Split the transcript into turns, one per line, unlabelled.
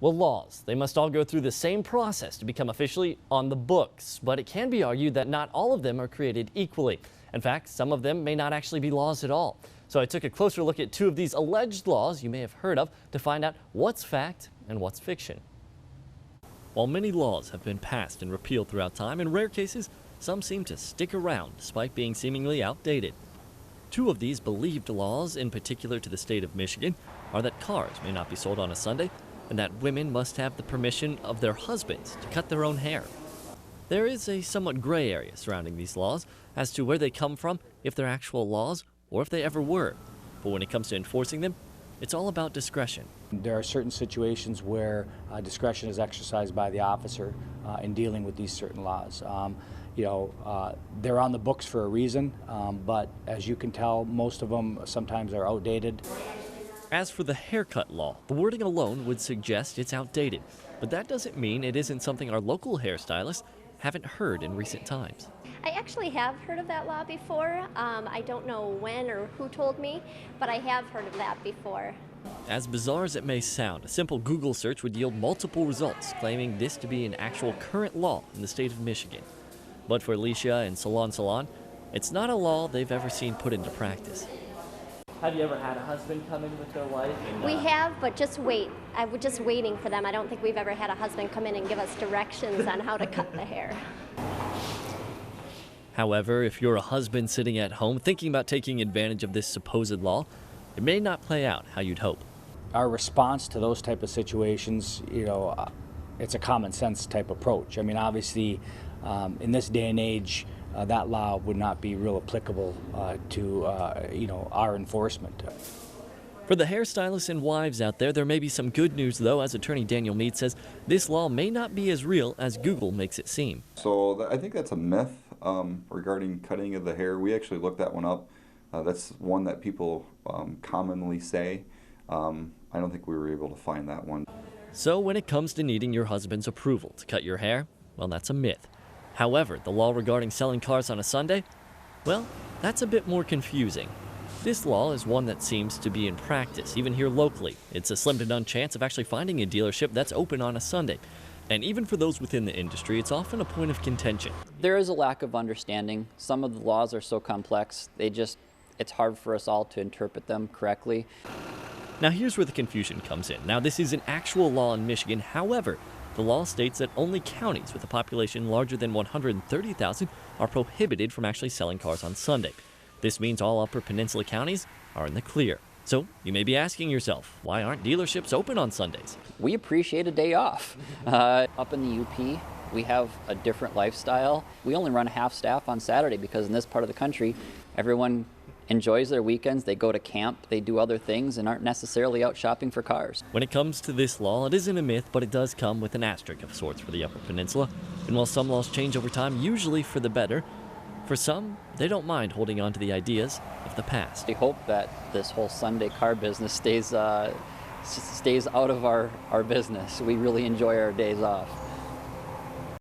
Well, laws, they must all go through the same process to become officially on the books, but it can be argued that not all of them are created equally. In fact, some of them may not actually be laws at all. So I took a closer look at two of these alleged laws you may have heard of to find out what's fact and what's fiction. While many laws have been passed and repealed throughout time, in rare cases, some seem to stick around despite being seemingly outdated. Two of these believed laws, in particular to the state of Michigan, are that cars may not be sold on a Sunday and that women must have the permission of their husbands to cut their own hair. There is a somewhat gray area surrounding these laws as to where they come from, if they're actual laws, or if they ever were. But when it comes to enforcing them, it's all about discretion.
There are certain situations where discretion is exercised by the officer in dealing with these certain laws. They're on the books for a reason, but as you can tell, most of them sometimes are outdated.
As for the haircut law, the wording alone would suggest it's outdated, but that doesn't mean it isn't something our local hairstylists haven't heard in recent times.
I actually have heard of that law before. I don't know when or who told me, but I have heard of that before.
As bizarre as it may sound, a simple Google search would yield multiple results claiming this to be an actual current law in the state of Michigan. But for Alicia and Salon, it's not a law they've ever seen put into practice. Have you ever had a husband come in with their wife?
We have, but just wait. I was just waiting for them. I don't think we've ever had a husband come in and give us directions on how to cut the hair.
However, if you're a husband sitting at home thinking about taking advantage of this supposed law, it may not play out how you'd hope.
Our response to those type of situations, it's a common sense type approach. I mean, obviously, in this day and age, that law would not be real applicable to our enforcement.
For the hairstylists and wives out there may be some good news, though, as attorney Daniel Mead says this law may not be as real as Google makes it seem.
So I think that's a myth regarding cutting of the hair. We actually looked that one up. That's one that people commonly say. I don't think we were able to find that one.
So when it comes to needing your husband's approval to cut your hair, well, that's a myth. However, the law regarding selling cars on a Sunday, well, that's a bit more confusing. This law is one that seems to be in practice, even here locally. It's a slim to none chance of actually finding a dealership that's open on a Sunday. And even for those within the industry, it's often a point of contention.
There is a lack of understanding. Some of the laws are so complex, it's hard for us all to interpret them correctly.
Now here's where the confusion comes in. Now this is an actual law in Michigan. However, the law states that only counties with a population larger than 130,000 are prohibited from actually selling cars on Sunday. This means all Upper Peninsula counties are in the clear. So you may be asking yourself, why aren't dealerships open on Sundays?
We appreciate a day off. Up in the UP, we have a different lifestyle. We only run half staff on Saturday because in this part of the country, everyone enjoys their weekends, they go to camp, they do other things and aren't necessarily out shopping for cars.
When it comes to this law, it isn't a myth, but it does come with an asterisk of sorts for the Upper Peninsula. And while some laws change over time, usually for the better, for some, they don't mind holding on to the ideas of the past.
We hope that this whole Sunday car business stays out of our business. We really enjoy our days off.